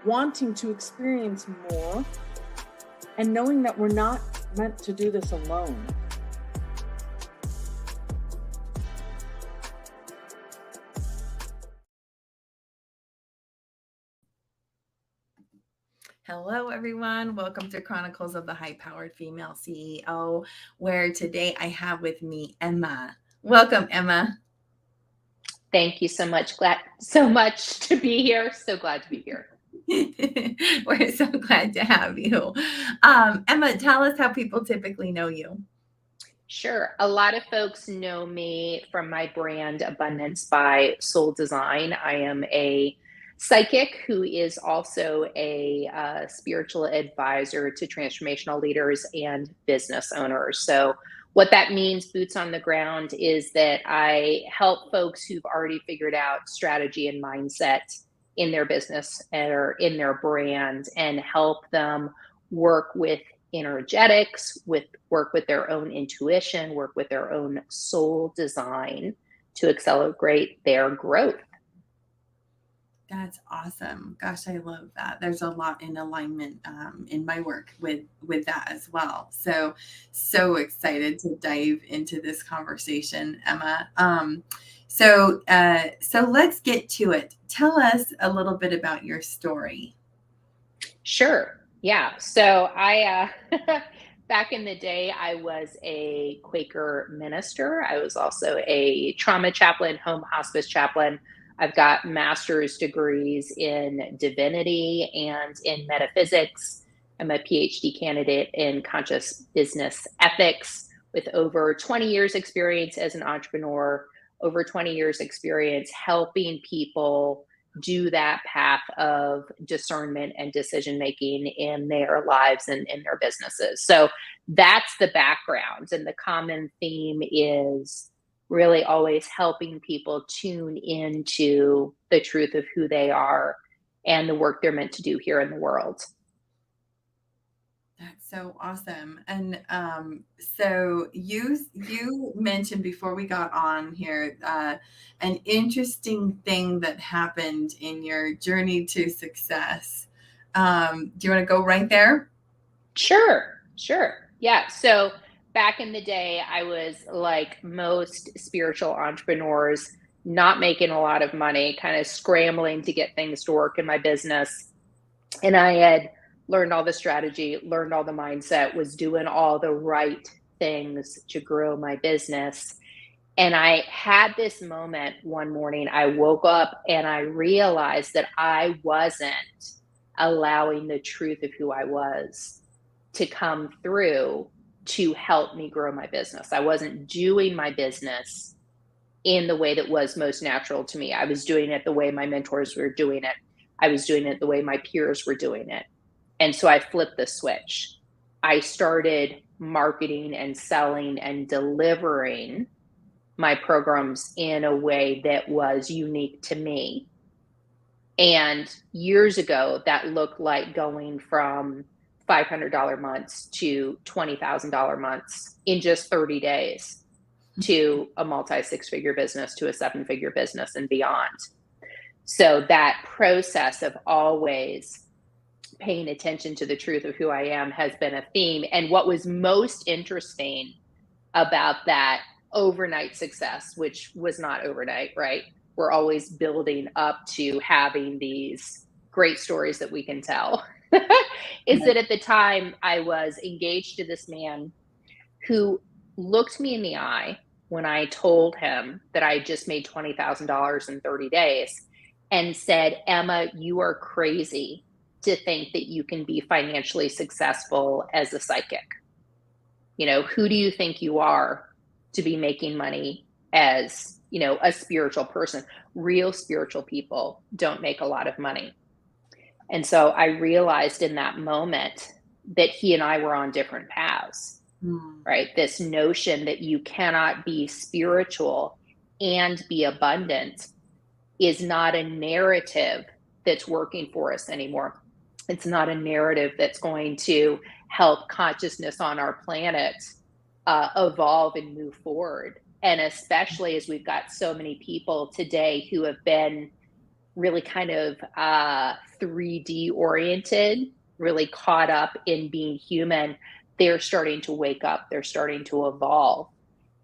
wanting to experience more, and knowing that we're not meant to do this alone. Hello, everyone. Welcome to Chronicles of the High-Powered Female CEO, where today I have with me Emma. Welcome, Emma. Thank you so much. Glad so much to be here. So glad to be here. We're so glad to have you. Emma, tell us how people typically know you. Sure. A lot of folks know me from my brand Abundance by Soul Design. I am a psychic who is also a spiritual advisor to transformational leaders and business owners. So what that means, boots on the ground, is that I help folks who've already figured out strategy and mindset in their business or in their brand and help them work with energetics, work with their own intuition, work with their own soul design to accelerate their growth. That's awesome. Gosh, I love that. There's a lot in alignment in my work with that as well. So excited to dive into this conversation, Emma. So let's get to it. Tell us a little bit about your story. Sure. Yeah. So I, back in the day, I was a Quaker minister. I was also a trauma chaplain, home hospice chaplain. I've got master's degrees in divinity and in metaphysics. I'm a PhD candidate in conscious business ethics with over 20 years experience as an entrepreneur, over 20 years experience helping people do that path of discernment and decision making in their lives and in their businesses. So that's the background. And the common theme is really always helping people tune into the truth of who they are and the work they're meant to do here in the world. That's so awesome. And so you mentioned before we got on here an interesting thing that happened in your journey to success. Do you want to go right there? Sure. Yeah. So back in the day, I was like most spiritual entrepreneurs, not making a lot of money, kind of scrambling to get things to work in my business. And I had learned all the strategy, learned all the mindset, was doing all the right things to grow my business. And I had this moment one morning. I woke up and I realized that I wasn't allowing the truth of who I was to come through to help me grow my business. I wasn't doing my business in the way that was most natural to me. I was doing it the way my mentors were doing it. I was doing it the way my peers were doing it. And so I flipped the switch. I started marketing and selling and delivering my programs in a way that was unique to me. And years ago, that looked like going from $500 months to $20,000 months in just 30 days to a multi-six-figure business, to a seven-figure business and beyond. So that process of always paying attention to the truth of who I am has been a theme. And what was most interesting about that overnight success, which was not overnight, right? We're always building up to having these great stories that we can tell, is that at the time I was engaged to this man who looked me in the eye when I told him that I just made $20,000 in 30 days and said, Emma, you are crazy to think that you can be financially successful as a psychic. You know, who do you think you are to be making money as, you know, a spiritual person? Real spiritual people don't make a lot of money. And so I realized in that moment that he and I were on different paths, right? This notion that you cannot be spiritual and be abundant is not a narrative that's working for us anymore. It's not a narrative that's going to help consciousness on our planet evolve and move forward. And especially as we've got so many people today who have been really kind of 3D oriented, really caught up in being human, they're starting to wake up, they're starting to evolve.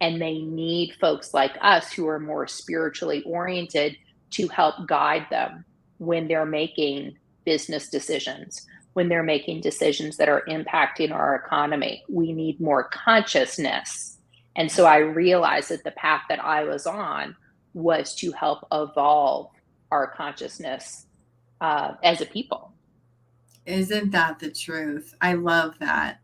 And they need folks like us who are more spiritually oriented to help guide them when they're making business decisions, when they're making decisions that are impacting our economy. We need more consciousness. And so I realized that the path that I was on was to help evolve our consciousness as a people. Isn't that the truth? I love that.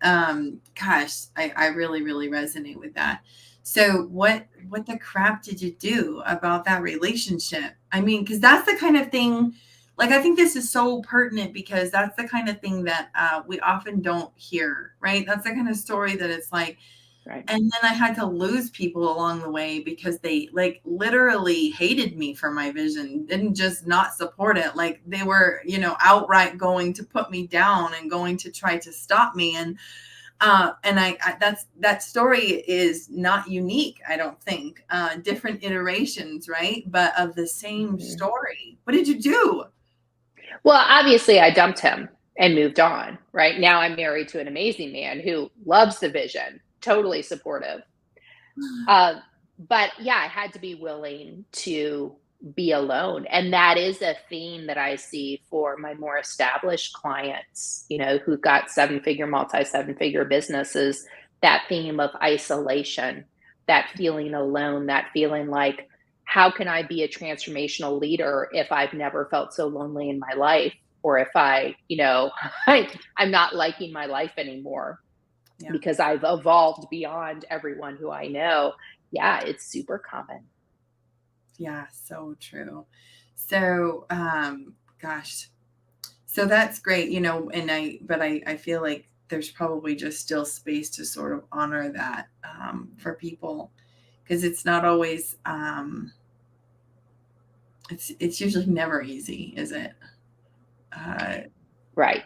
Gosh, I really, really resonate with that. So what the crap did you do about that relationship? I mean, because that's the kind of thing, like, I think this is so pertinent because that's the kind of thing that we often don't hear, right? That's the kind of story that it's like, Right. and then I had to lose people along the way because they like literally hated me for my vision, didn't just not support it. Like they were, outright going to put me down and going to try to stop me. And that story is not unique, I don't think. Different iterations, right? But of the same story. What did you do? Well, obviously, I dumped him and moved on. Right now, I'm married to an amazing man who loves the vision, totally supportive. But yeah, I had to be willing to be alone. And that is a theme that I see for my more established clients, who've got multi 7-figure businesses, that theme of isolation, that feeling alone, that feeling like, how can I be a transformational leader if I've never felt so lonely in my life? Or if I'm not liking my life anymore because I've evolved beyond everyone who I know. Yeah, it's super common. Yeah, so true. So, gosh, so that's great, and I feel like there's probably just still space to sort of honor that for people, because it's not always, it's usually never easy, is it? Right.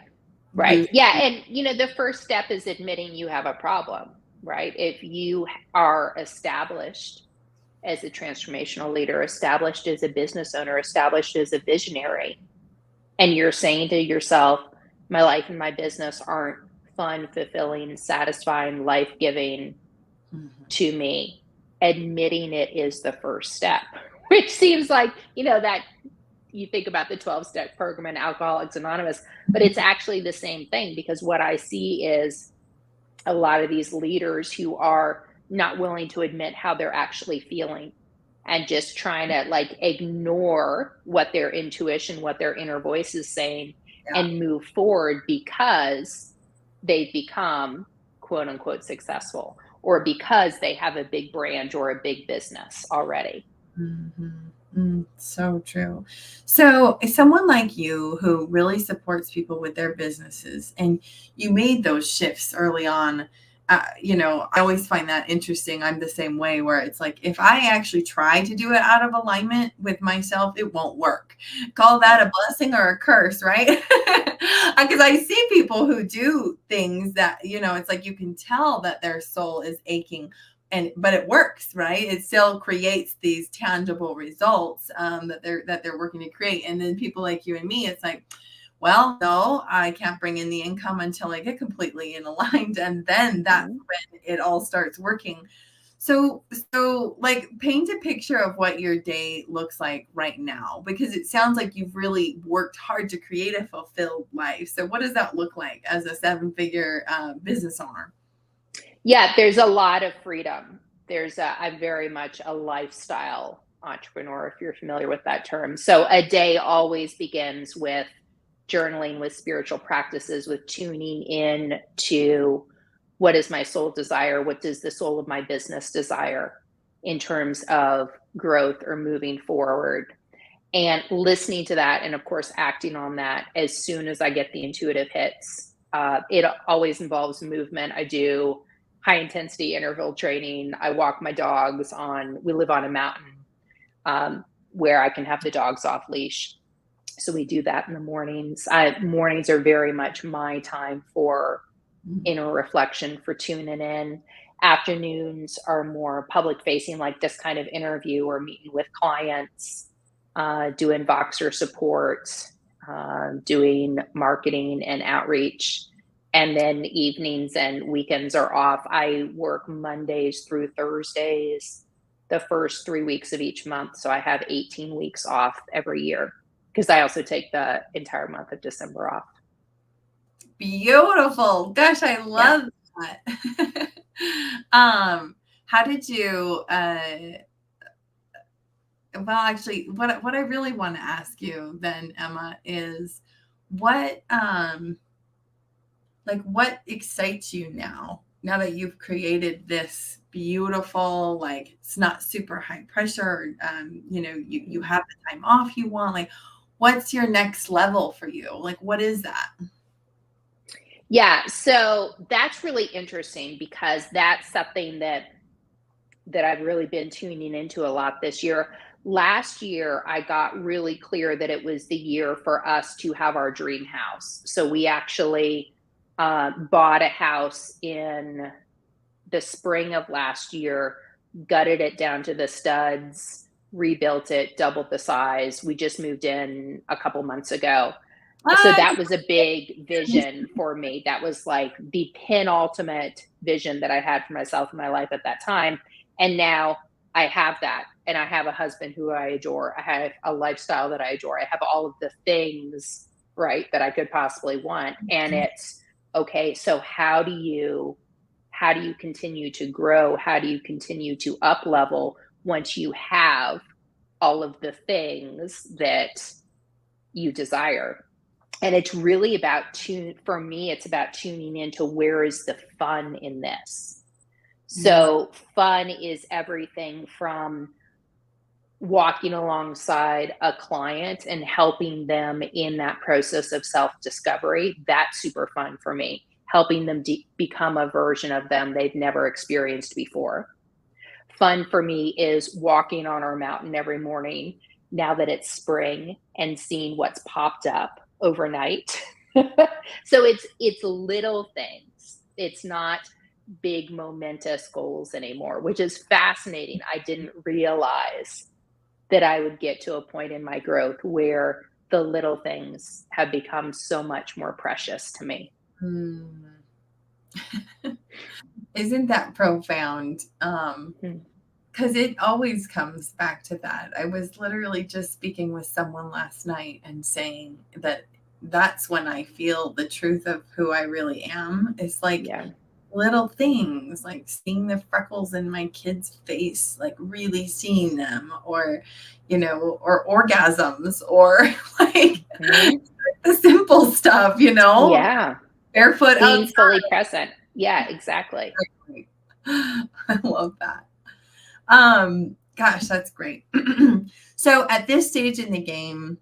Yeah. And, the first step is admitting you have a problem, right? If you are established as a transformational leader, established as a business owner, established as a visionary, and you're saying to yourself, my life and my business aren't fun, fulfilling, satisfying, life-giving to me, admitting it is the first step, which seems like, that you think about the 12-step program in Alcoholics Anonymous, but it's actually the same thing, because what I see is a lot of these leaders who are not willing to admit how they're actually feeling and just trying to ignore what their intuition, what their inner voice is saying, and move forward because they've become quote unquote successful, or because they have a big brand or a big business already. So true. So someone like you who really supports people with their businesses, and you made those shifts early on, I always find that interesting. I'm the same way, where it's like, if I actually try to do it out of alignment with myself, it won't work. Call that a blessing or a curse, right? Because I see people who do things that, it's like you can tell that their soul is aching, but it works, right? It still creates these tangible results that they're working to create. And then people like you and me, it's like, well, no, I can't bring in the income until I get completely in aligned, and then that's when it all starts working. So like, paint a picture of what your day looks like right now, because it sounds like you've really worked hard to create a fulfilled life. So what does that look like as a 7-figure business owner? Yeah, there's a lot of freedom. I'm very much a lifestyle entrepreneur, if you're familiar with that term. So a day always begins with journaling, with spiritual practices, with tuning in to what is my soul desire, what does the soul of my business desire in terms of growth or moving forward, and listening to that, and of course acting on that as soon as I get the intuitive hits. It always involves movement. I do high intensity interval training. I walk my dogs we live on a mountain where I can have the dogs off leash. So we do that in the mornings. Mornings are very much my time for inner reflection, for tuning in. Afternoons are more public facing, like this kind of interview or meeting with clients. doing Voxer support, doing marketing and outreach. And then evenings and weekends are off. I work Mondays through Thursdays, the first 3 weeks of each month. So I have 18 weeks off every year because I also take the entire month of December off. Beautiful. Gosh, I love that. How did you, well, actually, what I really want to ask you then, Emma, is what excites you now that you've created this beautiful, like, it's not super high pressure, you have the time off you want, like, what's your next level for you? Like, what is that? Yeah, so that's really interesting because that's something that I've really been tuning into a lot this year. Last year, I got really clear that it was the year for us to have our dream house. So we actually bought a house in the spring of last year, gutted it down to the studs, rebuilt it, doubled the size. We just moved in a couple months ago. So that was a big vision for me. That was like the penultimate vision that I had for myself in my life at that time. And now I have that. And I have a husband who I adore. I have a lifestyle that I adore. I have all of the things, right, that I could possibly want. And it's okay. So how do you continue to grow? How do you continue to up level once you have all of the things that you desire? And it's really about for me, it's about tuning into where is the fun in this. So fun is everything from walking alongside a client and helping them in that process of self-discovery. That's super fun for me. Helping them become a version of them they've never experienced before. Fun for me is walking on our mountain every morning now that it's spring and seeing what's popped up overnight. So it's little things. It's not big momentous goals anymore, which is fascinating. I didn't realize that I would get to a point in my growth where the little things have become so much more precious to me. Isn't that profound? Because it always comes back to that. I was literally just speaking with someone last night and saying that that's when I feel the truth of who I really am. It's like little things, like seeing the freckles in my kid's face, like really seeing them, or, or orgasms, or like the simple stuff, Yeah. Barefoot being outside. fully present. Yeah, exactly. I love that. Gosh, that's great. So at this stage in the game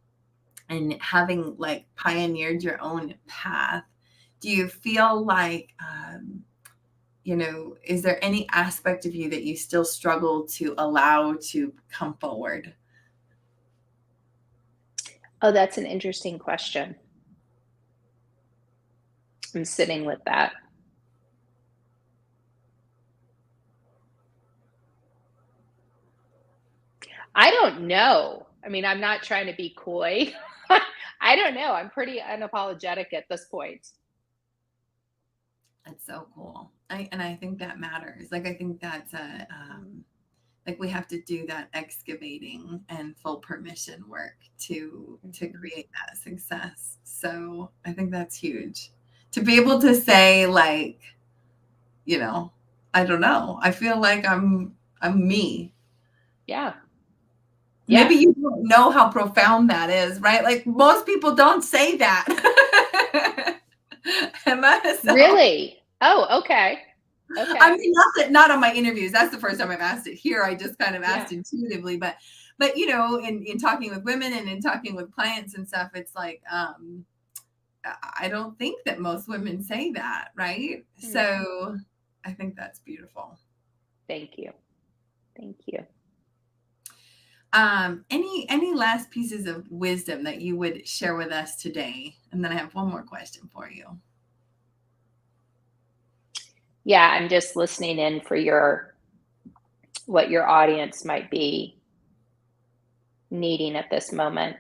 and having like pioneered your own path, do you feel like, is there any aspect of you that you still struggle to allow to come forward? Oh, that's an interesting question. I'm sitting with that. I don't know. I mean, I'm not trying to be coy. I don't know. I'm pretty unapologetic at this point. That's so cool. I think that matters. Like, I think that's like we have to do that excavating and full permission work to create that success. So I think that's huge. To be able to say, like, I don't know. I feel like I'm me. Yeah. Maybe you don't know how profound that is, right? Like most people don't say that. Emma, Really? Oh, okay. Okay. I mean, not on my interviews. That's the first time I've asked it here. I just kind of asked intuitively, but in talking with women and in talking with clients and stuff, it's like, I don't think that most women say that, right? Mm-hmm. So I think that's beautiful. Thank you. Thank you. Any last pieces of wisdom that you would share with us today? And then I have one more question for you. Yeah, I'm just listening in for what your audience might be needing at this moment.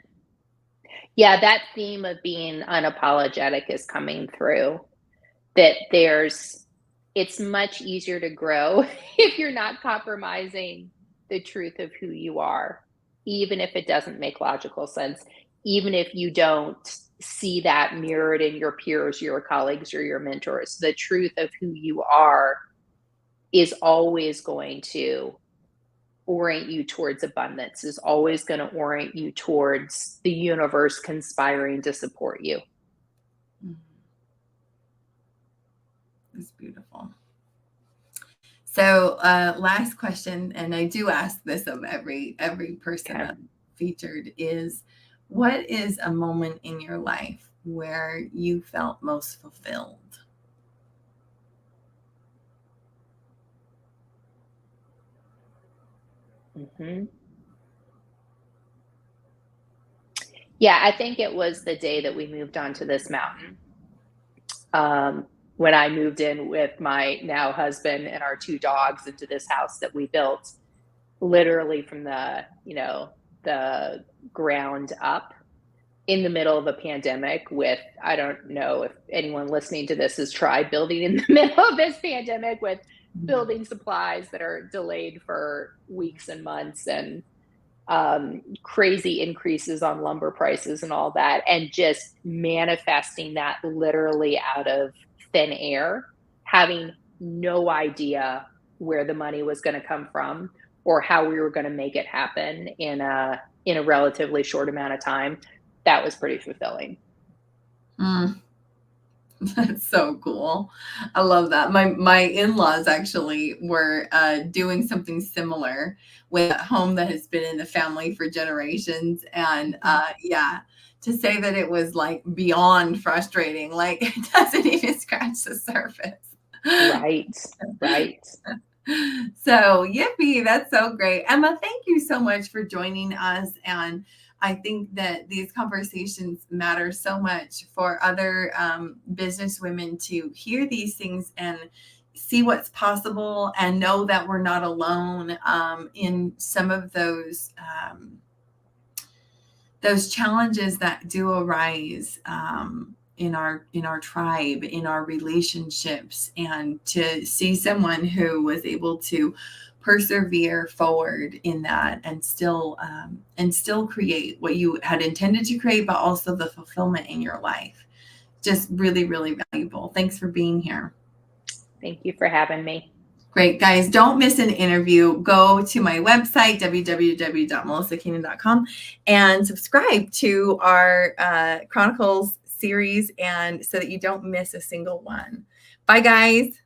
Yeah, that theme of being unapologetic is coming through. That it's much easier to grow if you're not compromising the truth of who you are, even if it doesn't make logical sense, even if you don't see that mirrored in your peers, your colleagues, or your mentors. The truth of who you are is always going to orient you towards abundance, is always going to orient you towards the universe conspiring to support you. It's beautiful. So last question, and I do ask this of every person Okay. that featured, is what is a moment in your life where you felt most fulfilled? Mm-hmm. Yeah, I think it was the day that we moved onto this mountain. When I moved in with my now husband and our 2 dogs into this house that we built, literally from the ground up, in the middle of a pandemic with, I don't know if anyone listening to this has tried building in the middle of this pandemic with building supplies that are delayed for weeks and months, and crazy increases on lumber prices and all that, and just manifesting that literally out of thin air, having no idea where the money was going to come from or how we were going to make it happen in a relatively short amount of time. That was pretty fulfilling. That's so cool. I love that. My in-laws actually were doing something similar with a home that has been in the family for generations. And yeah, to say that it was like beyond frustrating, like it doesn't even scratch the surface. Right. So yippee, that's so great. Emma, thank you so much for joining us. And I think that these conversations matter so much for other business women to hear these things and see what's possible and know that we're not alone in some of those challenges that do arise in our tribe, in our relationships, and to see someone who was able to persevere forward in that and still create what you had intended to create, but also the fulfillment in your life. Just really, really valuable. Thanks for being here. Thank you for having me. Great, guys. Don't miss an interview. Go to my website, www.melisakeenan.com, and subscribe to our Chronicles series, and so that you don't miss a single one. Bye, guys.